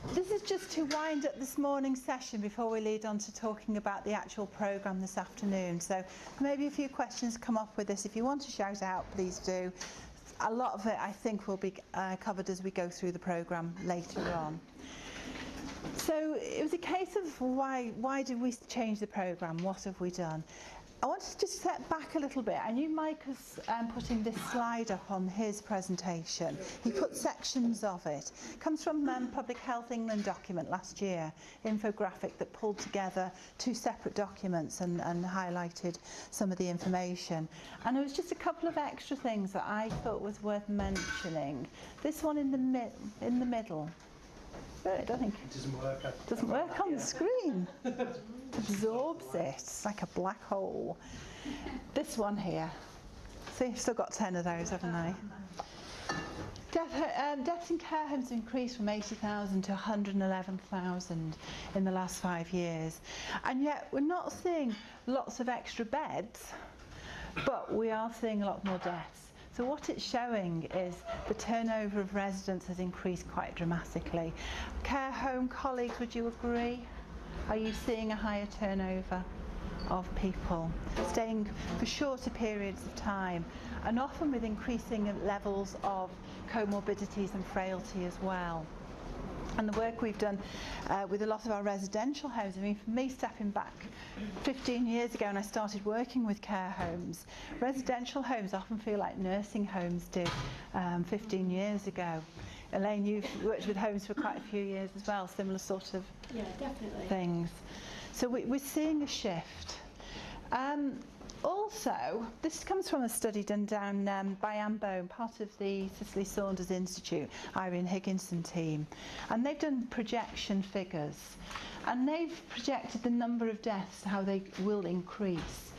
This is just to wind up this morning's session before we lead on to talking about the actual programme this afternoon. So maybe a few questions come up with this. If you want to shout out, please do. A lot of it I think will be covered as we go through the programme later on. So it was a case of why did we change the programme? What have we done? I want to just step back a little bit. I knew Mike was putting this slide up on his presentation. He put sections of it. It comes from Public Health England document last year, infographic that pulled together two separate documents and highlighted some of the information. And there was just a couple of extra things that I thought was worth mentioning. This one in the middle. Good, I think it doesn't work. Doesn't work on the screen. Absorbs it. It's like a black hole. This one here. See, I've still got 10 of those, haven't I? Deaths in care homes increased from 80,000 to 111,000 in the last 5 years. And yet we're not seeing lots of extra beds, but we are seeing a lot more deaths. So what it's showing is the turnover of residents has increased quite dramatically. Care home colleagues, would you agree? Are you seeing a higher turnover of people staying for shorter periods of time, and often with increasing levels of comorbidities and frailty as well? And the work we've done with a lot of our residential homes, I mean, for me, stepping back 15 years ago when I started working with care homes, residential homes often feel like nursing homes did 15 years ago. Elaine, you've worked with homes for quite a few years as well, similar sort of things. So we're seeing a shift. Also, this comes from a study done down by Ambone, part of the Cicely Saunders Institute, Irene Higginson team. And they've done projection figures. And they've projected the number of deaths, how they will increase.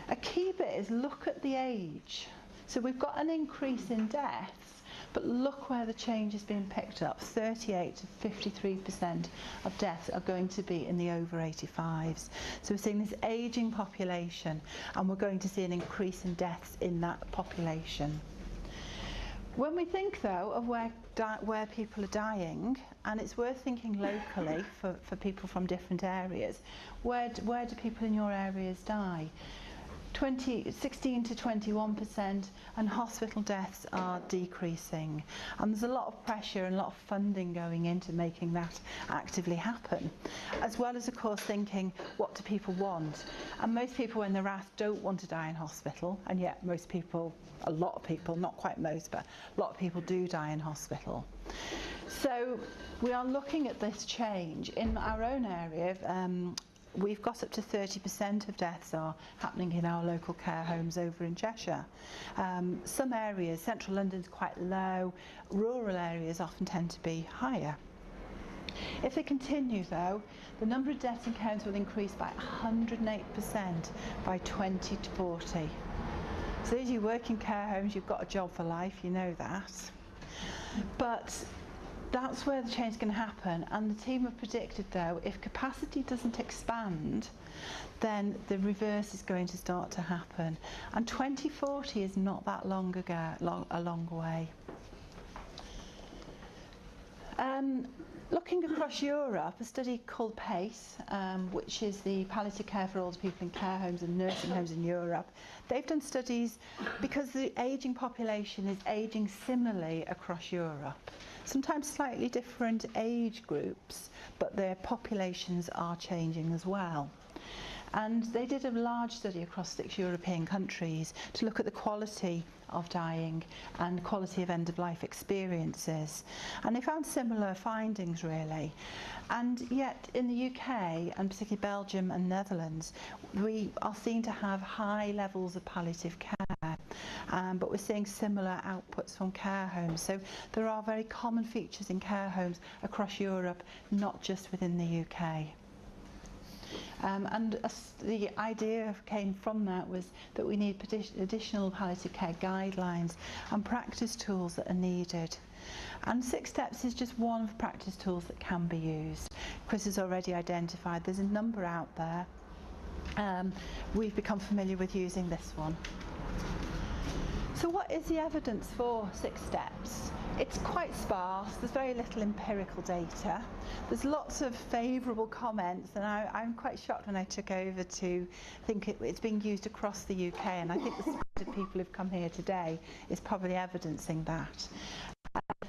A key bit is look at the age. So we've got an increase in deaths, but look where the change has been picked up. 38 to 53% of deaths are going to be in the over 85s. So we're seeing this ageing population, and we're going to see an increase in deaths in that population. When we think though of where people are dying, and it's worth thinking locally for people from different areas, where do people in your areas die? 16 to 21%, and hospital deaths are decreasing. And there's a lot of pressure and a lot of funding going into making that actively happen. As well as, of course, thinking, what do people want? And most people, when they're asked, don't want to die in hospital, and yet most people, a lot of people, not quite most, but a lot of people do die in hospital. So we are looking at this change. In our own area, we've got up to 30% of deaths are happening in our local care homes over in Cheshire. Some areas, central London's quite low, rural areas often tend to be higher. If they continue though, the number of deaths in care homes will increase by 108% by 2040. So as you work in care homes, you've got a job for life, you know that. But that's where the change is going to happen, and the team have predicted though, if capacity doesn't expand, then the reverse is going to start to happen. And 2040 is not that long a long way. Looking across Europe, a study called PACE, which is the Palliative Care for Older People in Care Homes and Nursing Homes in Europe, they've done studies because the ageing population is ageing similarly across Europe. Sometimes slightly different age groups, but their populations are changing as well. And they did a large study across 6 European countries to look at the quality of dying and quality of end-of-life experiences. And they found similar findings really. And yet in the UK, and particularly Belgium and Netherlands, we are seen to have high levels of palliative care. But we're seeing similar outputs from care homes. So there are very common features in care homes across Europe, not just within the UK. The idea came from that was that we need additional palliative care guidelines and practice tools that are needed. And 6 steps is just one of the practice tools that can be used. Chris has already identified there's a number out there. We've become familiar with using this one. So what is the evidence for 6 steps? It's quite sparse, there's very little empirical data. There's lots of favourable comments, and I'm quite shocked when I took over to think it's being used across the UK, and I think the spread of people who've come here today is probably evidencing that.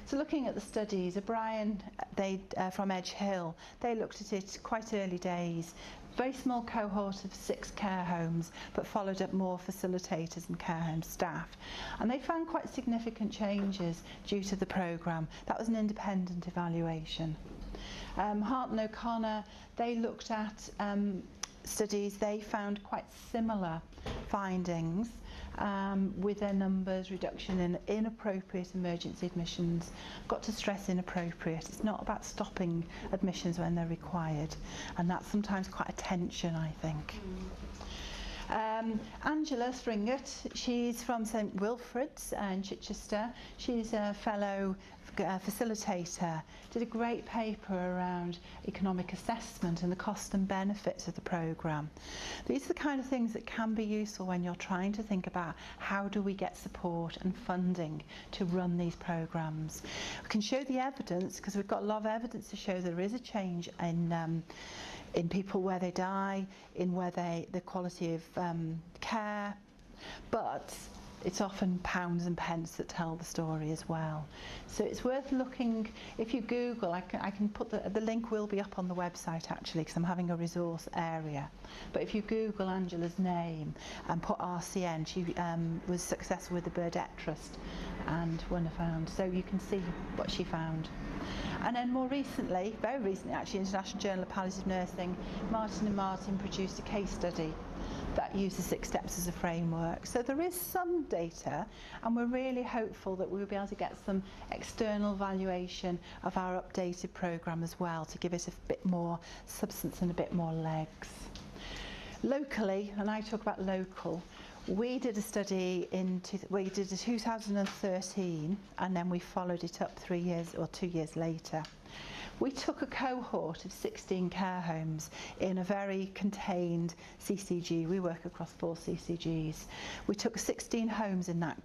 So looking at the studies, O'Brien from Edge Hill, they looked at it quite early days. Very small cohort of 6 care homes, but followed up more facilitators and care home staff. And they found quite significant changes due to the programme. That was an independent evaluation. Hart and O'Connor, they looked at studies, they found quite similar findings with their numbers, reduction in inappropriate emergency admissions. Got to stress inappropriate. It's not about stopping admissions when they're required, and that's sometimes quite a tension, I think. Angela Stringett, she's from St Wilfrid's in Chichester. She's a fellow facilitator, did a great paper around economic assessment and the cost and benefits of the programme. These are the kind of things that can be useful when you're trying to think about how do we get support and funding to run these programmes. I can show the evidence because we've got a lot of evidence to show there is a change in people where they die, in where the quality of care, but it's often pounds and pence that tell the story as well. So it's worth looking. If you Google, I can put the link will be up on the website actually, because I'm having a resource area. But if you Google Angela's name and put RCN, she was successful with the Burdett Trust and won a found. So you can see what she found. And then more recently, very recently actually, International Journal of Palliative Nursing, Martin and Martin produced a case study that used the 6 steps as a framework. So there is some data, and we're really hopeful that we'll be able to get some external valuation of our updated programme as well to give it a bit more substance and a bit more legs. Locally, and I talk about local, we did a study we did in 2013, and then we followed it up 3 years or 2 years later. We took a cohort of 16 care homes in a very contained CCG. We work across 4 CCGs. We took 16 homes in that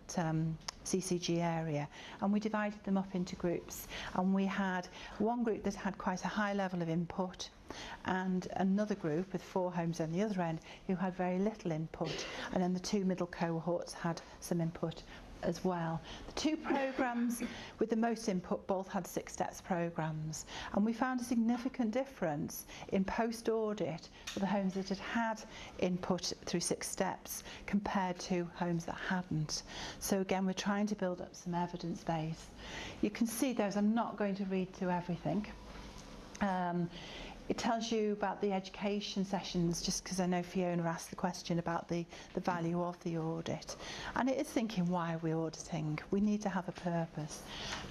CCG area, and we divided them up into groups. And we had one group that had quite a high level of input, and another group with 4 homes on the other end who had very little input, and then the 2 middle cohorts had some input as well. The 2 programmes with the most input both had 6 steps programmes, and we found a significant difference in post-audit for the homes that had had input through 6 steps compared to homes that hadn't. So again, we're trying to build up some evidence base. You can see those. I'm not going to read through everything. It tells you about the education sessions, just because I know Fiona asked the question about the value of the audit. And it is thinking, why are we auditing? We need to have a purpose.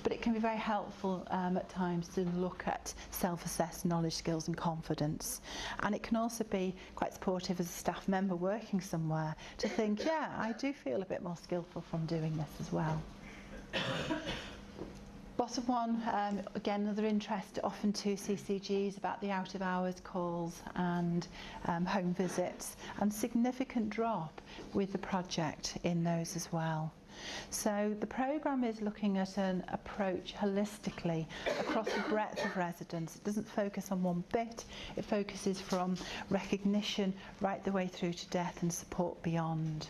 But it can be very helpful at times to look at self-assessed knowledge, skills and confidence. And it can also be quite supportive as a staff member working somewhere to think, yeah, I do feel a bit more skillful from doing this as well. Bottom one, again, another interest often to CCGs about the out-of-hours calls and home visits, and significant drop with the project in those as well. So the programme is looking at an approach holistically across the breadth of residents. It doesn't focus on one bit, it focuses from recognition right the way through to death and support beyond.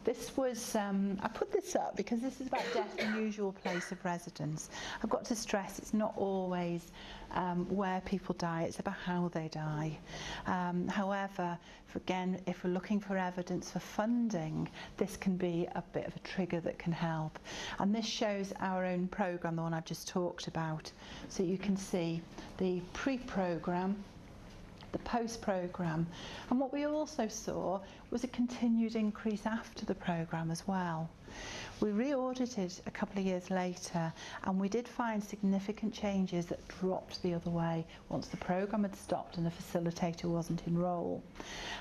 This was, I put this up because this is about death and usual place of residence. I've got to stress it's not always where people die, it's about how they die. However, again, if we're looking for evidence for funding, this can be a bit of a trigger that can help. And this shows our own programme, the one I've just talked about. So you can see the pre-programme, the post-programme, and what we also saw was a continued increase after the programme as well. We re-audited a couple of years later, and we did find significant changes that dropped the other way once the programme had stopped and a facilitator wasn't in role.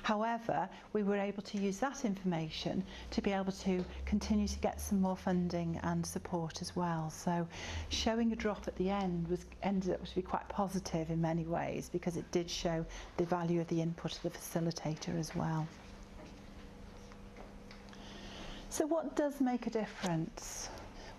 However, we were able to use that information to be able to continue to get some more funding and support as well. So showing a drop at the end ended up to be quite positive in many ways, because it did show the value of the input of the facilitator as well. So what does make a difference?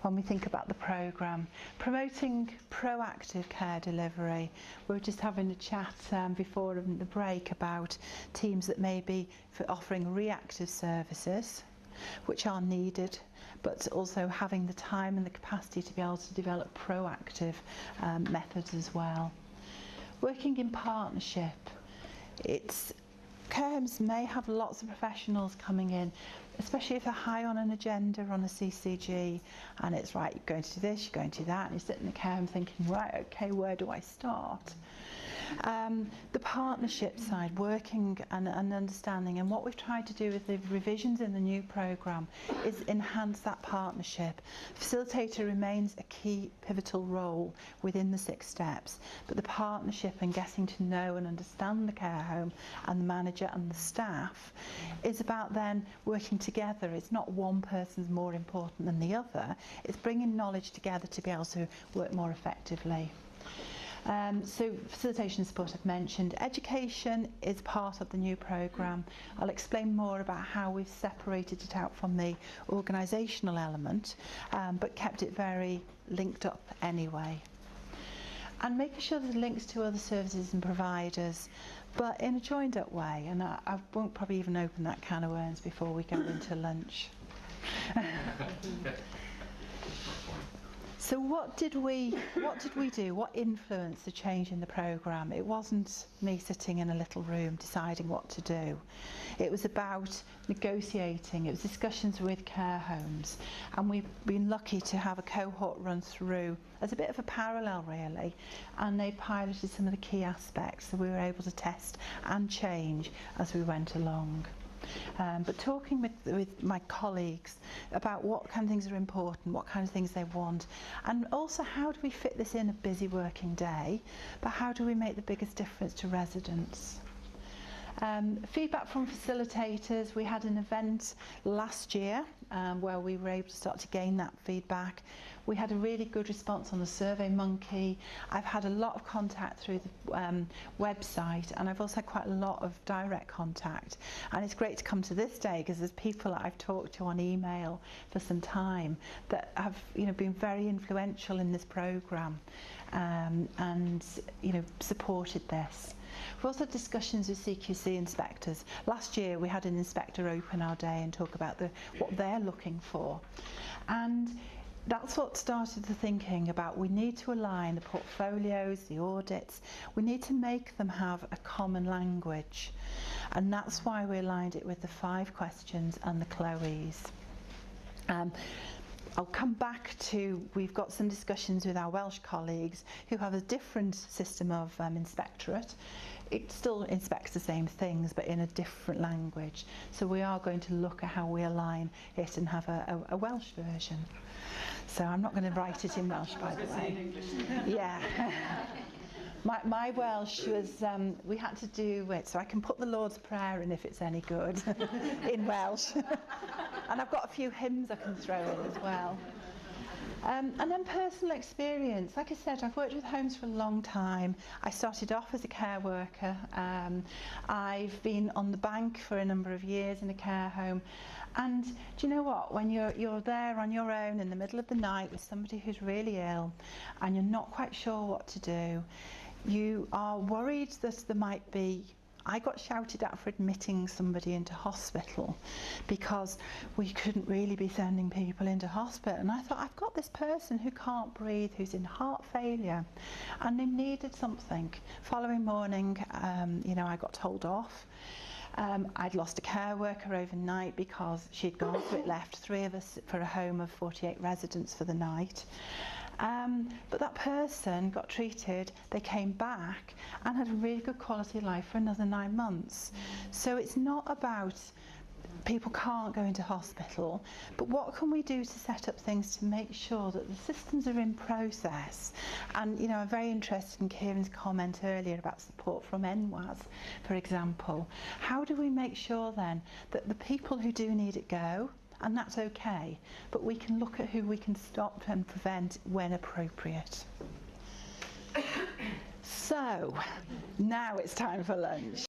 when we think about the programme. Promoting proactive care delivery. We were just having a chat before the break about teams that may be offering reactive services, which are needed, but also having the time and the capacity to be able to develop proactive methods as well. Working in partnership. Care homes may have lots of professionals coming in, especially if they're high on an agenda on a CCG, and it's right, you're going to do this, you're going to do that, and you sit in the care home thinking, right, okay, where do I start? The partnership side, working and understanding, and what we've tried to do with the revisions in the new programme is enhance that partnership. Facilitator remains a key pivotal role within the 6 steps, but the partnership and getting to know and understand the care home and the manager and the staff is about then working together. It's not one person's more important than the other, it's bringing knowledge together to be able to work more effectively. So facilitation support I've mentioned. Education is part of the new programme. I'll explain more about how we've separated it out from the organisational element, but kept it very linked up anyway. And making sure there's links to other services and providers, but in a joined up way, and I won't probably even open that can of worms before we go into lunch. So what did we do? What influenced the change in the programme? It wasn't me sitting in a little room deciding what to do. It was about negotiating, it was discussions with care homes, and we've been lucky to have a cohort run through as a bit of a parallel really, and they piloted some of the key aspects, so we were able to test and change as we went along. But talking with my colleagues about what kind of things are important, what kind of things they want, and also how do we fit this in a busy working day, but how do we make the biggest difference to residents? Feedback from facilitators. We had an event last year where we were able to start to gain that feedback. We had a really good response on the Survey Monkey. I've had a lot of contact through the website, and I've also had quite a lot of direct contact, and it's great to come to this day because there's people that I've talked to on email for some time that have been very influential in this programme and supported this. We've also had discussions with CQC inspectors. Last year we had an inspector open our day and talk about what they're looking for, and that's what started the thinking about we need to align the portfolios, the audits, we need to make them have a common language, and that's why we aligned it with the 5 questions and the Chloe's. I'll come back to, we've got some discussions with our Welsh colleagues who have a different system of inspectorate. It still inspects the same things but in a different language. So we are going to look at how we align it and have a Welsh version. So I'm not going to write it in Welsh, by the way. Yeah. My Welsh was, we had to do it, so I can put the Lord's Prayer in if it's any good, in Welsh. And I've got a few hymns I can throw in as well. And then personal experience. Like I said, I've worked with homes for a long time. I started off as a care worker. I've been on the bank for a number of years in a care home. And do you know what? When you're there on your own in the middle of the night with somebody who's really ill and you're not quite sure what to do, you are worried that there might be. I got shouted at for admitting somebody into hospital because we couldn't really be sending people into hospital, and I thought, I've got this person who can't breathe, who's in heart failure, and they needed something. Following morning, I got told off. I'd lost a care worker overnight because she'd gone, so it left 3 of us for a home of 48 residents for the night. But that person got treated, they came back and had a really good quality of life for another 9 months. So it's not about people can't go into hospital, but what can we do to set up things to make sure that the systems are in process? And I'm very interested in Kieran's comment earlier about support from NWAS, for example. How do we make sure then that the people who do need it go, and that's okay, but we can look at who we can stop and prevent when appropriate. So, now it's time for lunch.